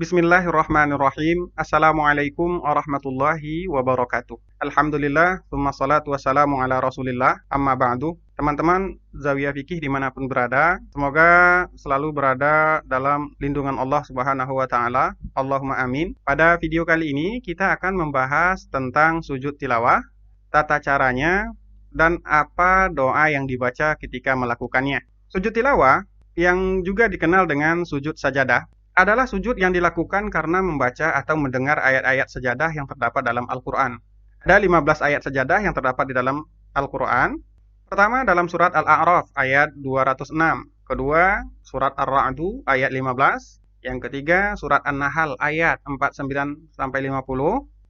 Bismillahirrahmanirrahim. Assalamualaikum warahmatullahi wabarakatuh. Alhamdulillah, tsumma salatu wassalamu ala rasulillah, amma ba'du. Teman-teman Zawiyah Fikih dimanapun berada, semoga selalu berada dalam lindungan Allah Subhanahu wa Ta'ala. Allahumma amin. Pada video kali ini kita akan membahas tentang sujud tilawah, tata caranya, dan apa doa yang dibaca ketika melakukannya. Sujud tilawah yang juga dikenal dengan sujud sajadah adalah sujud yang dilakukan karena membaca atau mendengar ayat-ayat sajadah yang terdapat dalam Al-Quran. Ada 15 ayat sajadah yang terdapat di dalam Al-Quran. Pertama dalam surat Al-A'raf ayat 206. Kedua surat Ar-Ra'du ayat 15. Yang ketiga surat An-Nahl ayat 49-50.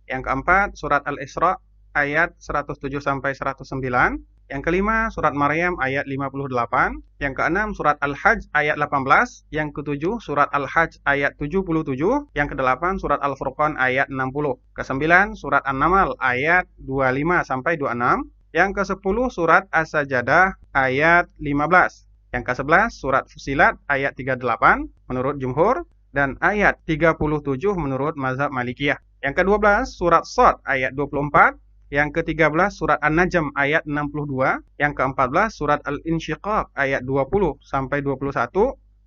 Yang keempat surat Al-Isra ayat 107-109. Yang kelima surat Maryam ayat 58, yang keenam surat Al-Hajj ayat 18, yang ketujuh surat Al-Hajj ayat 77, yang kedelapan surat Al-Furqan ayat 60, kesembilan surat An-Naml ayat 25-26, yang kesepuluh surat As-Sajadah ayat 15, yang kesebelas surat Fusilat ayat 38 menurut Jumhur dan ayat 37 menurut mazhab Malikiyah. Yang ke-12 surat Shad ayat 24, yang ke-13 surat An-Najm ayat 62, yang ke-14 surat Al-Insyiqaq ayat 20-21,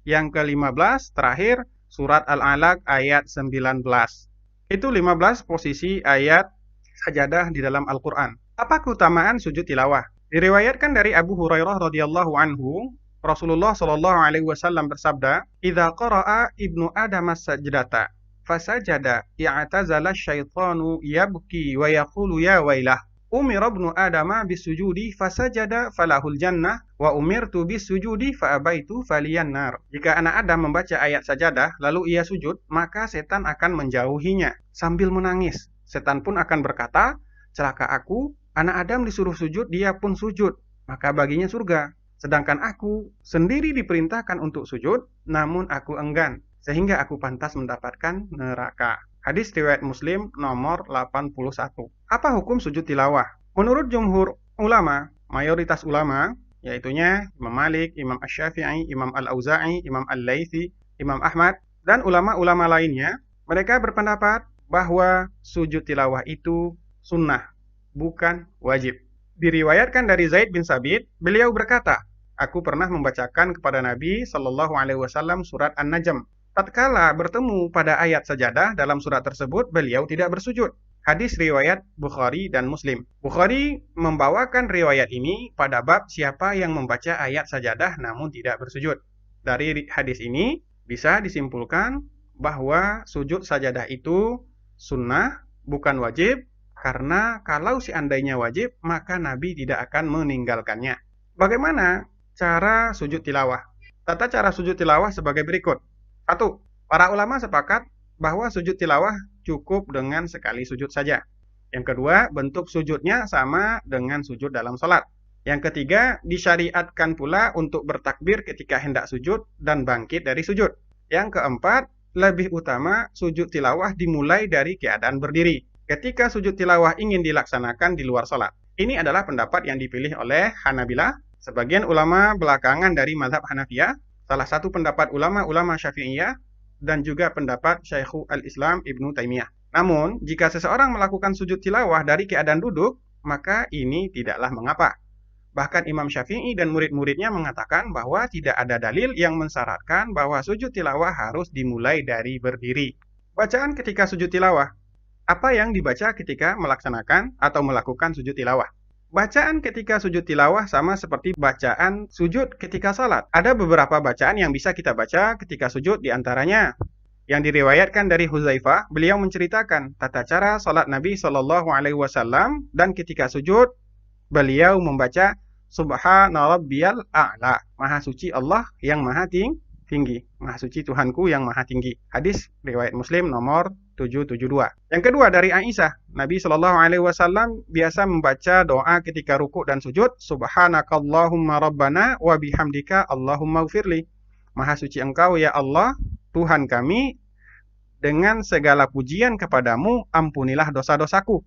yang ke-15 terakhir surat Al-Alaq ayat 19. Itu 15 posisi ayat sajadah di dalam Al-Qur'an. Apa keutamaan sujud tilawah? Diriwayatkan dari Abu Hurairah radhiyallahu anhu, Rasulullah shallallahu alaihi wasallam bersabda, "Idza qara'a ibnu Adam as-sajdata fasajada i'tazala syaitanu yabki wa yaqulu ya wailah umira ibnu adama bisujudi fasajada falahul jannah wa umirtu bisujudi fa abaitu faliyan nar." Jika anak Adam membaca ayat sajadah lalu ia sujud, maka setan akan menjauhinya sambil menangis. Setan pun akan berkata, "Celaka aku, anak Adam disuruh sujud, dia pun sujud, maka baginya surga. Sedangkan aku sendiri diperintahkan untuk sujud, namun aku enggan, sehingga aku pantas mendapatkan neraka." Hadis riwayat Muslim nomor 81. Apa hukum sujud tilawah? Menurut jumhur ulama, mayoritas ulama, yaitunya Imam Malik, Imam Asy-Syafi'i, Imam Al-Auza'i, Imam Al-Laitsi, Imam Ahmad, dan ulama-ulama lainnya, mereka berpendapat bahwa sujud tilawah itu sunnah, bukan wajib. Diriwayatkan dari Zaid bin Sabit, beliau berkata, "Aku pernah membacakan kepada Nabi Shallallahu Alaihi Wasallam surat An-Najm. Tatkala bertemu pada ayat sajadah dalam surat tersebut, beliau tidak bersujud." Hadis riwayat Bukhari dan Muslim. Bukhari membawakan riwayat ini pada bab siapa yang membaca ayat sajadah namun tidak bersujud. Dari hadis ini bisa disimpulkan bahwa sujud sajadah itu sunnah, bukan wajib, karena kalau seandainya wajib, maka Nabi tidak akan meninggalkannya. Bagaimana cara sujud tilawah? Tata cara sujud tilawah sebagai berikut. 1. Para ulama sepakat bahwa sujud tilawah cukup dengan sekali sujud saja. Yang kedua, bentuk sujudnya sama dengan sujud dalam salat. Yang ketiga, disyariatkan pula untuk bertakbir ketika hendak sujud dan bangkit dari sujud. Yang keempat, lebih utama sujud tilawah dimulai dari keadaan berdiri ketika sujud tilawah ingin dilaksanakan di luar salat. Ini adalah pendapat yang dipilih oleh Hanabilah, sebagian ulama belakangan dari mazhab Hanafiyah, salah satu pendapat ulama-ulama Syafi'iyah, dan juga pendapat Syekhul Islam Ibnu Taimiyah. Namun, jika seseorang melakukan sujud tilawah dari keadaan duduk, maka ini tidaklah mengapa. Bahkan Imam Syafi'i dan murid-muridnya mengatakan bahwa tidak ada dalil yang mensyaratkan bahwa sujud tilawah harus dimulai dari berdiri. Bacaan ketika sujud tilawah. Apa yang dibaca ketika melaksanakan atau melakukan sujud tilawah? Bacaan ketika sujud tilawah sama seperti bacaan sujud ketika salat. Ada beberapa bacaan yang bisa kita baca ketika sujud, diantaranya yang diriwayatkan dari Huzaifah, beliau menceritakan tata cara salat Nabi Shallallahu Alaihi Wasallam, dan ketika sujud beliau membaca Subhana Rabbiyal A'la, Maha Suci Allah yang Maha Tinggi, Maha Suci Tuhanku yang Maha Tinggi. Hadis riwayat Muslim nomor 772. Yang kedua dari Aisyah, Nabi Shallallahu Alaihi Wasallam biasa membaca doa ketika rukuk dan sujud, Subhanakallahumma Rabbana wa bihamdika Allahumma ghfirli. Maha suci Engkau ya Allah, Tuhan kami, dengan segala pujian kepadamu, ampunilah dosa-dosaku.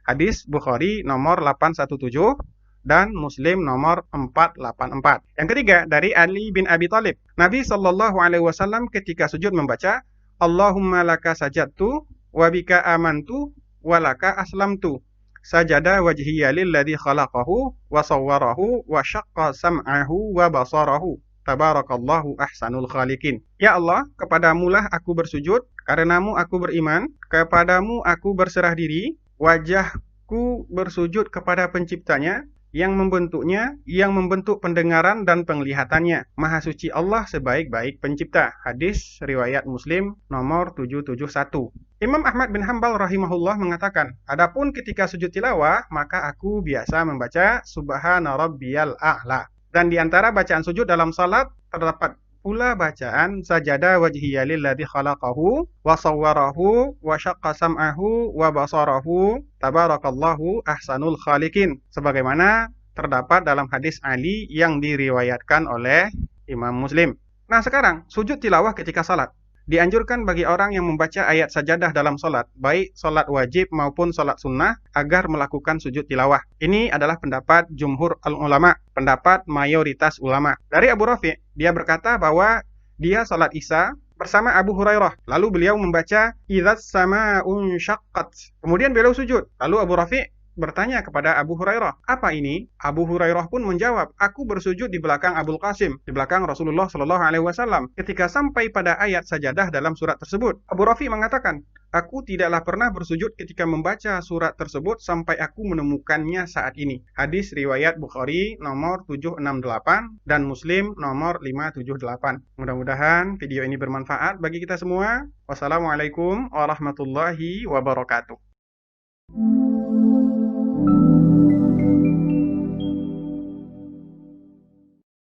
Hadis Bukhari nomor 817, dan Muslim nomor 484. Yang ketiga dari Ali bin Abi Thalib. Nabi Shallallahu alaihi wasallam ketika sujud membaca Allahumma laka sajadtu wa bika amantu wa laka aslamtu. Sajada wajhiya lilladzi khalaqahu wa sawwarahu wa syaqqa sam'ahu wa basarahu. Tabarakallahu ahsanul khaliqin. Ya Allah, kepadamulah aku bersujud, karenamu aku beriman, kepadamu aku berserah diri, wajahku bersujud kepada penciptanya, yang membentuknya, yang membentuk pendengaran dan penglihatannya. Maha suci Allah sebaik-baik pencipta. Hadis riwayat Muslim nomor 771. Imam Ahmad bin Hanbal rahimahullah mengatakan, adapun ketika sujud tilawah, maka aku biasa membaca Subhana Rabbiyal A'la. Dan di antara bacaan sujud dalam salat terdapat pula bacaan sajada wajhiya lilladzi khalaqahu wa sawwarahu wa syaqqa sam'ahu wa basarahu tabarakallahu ahsanul khaliqin, sebagaimana terdapat dalam hadis Ali yang diriwayatkan oleh Imam Muslim. Nah, sekarang sujud tilawah ketika salat. Dianjurkan bagi orang yang membaca ayat sajadah dalam salat, baik salat wajib maupun salat sunnah, agar melakukan sujud tilawah. Ini adalah pendapat jumhur ulama, pendapat mayoritas ulama. Dari Abu Rafi', dia berkata bahwa dia salat Isya bersama Abu Hurairah. Lalu beliau membaca idzas sama'un syaqqat. Kemudian beliau sujud. Lalu Abu Rafi' bertanya kepada Abu Hurairah, apa ini? Abu Hurairah pun menjawab, aku bersujud di belakang Abul Qasim, di belakang Rasulullah Shallallahu Alaihi Wasallam. Ketika sampai pada ayat sajadah dalam surat tersebut, Abu Rafi mengatakan, aku tidaklah pernah bersujud ketika membaca surat tersebut sampai aku menemukannya saat ini. Hadis riwayat Bukhari nomor 768 dan Muslim nomor 578. Mudah-mudahan video ini bermanfaat bagi kita semua. Wassalamualaikum warahmatullahi wabarakatuh.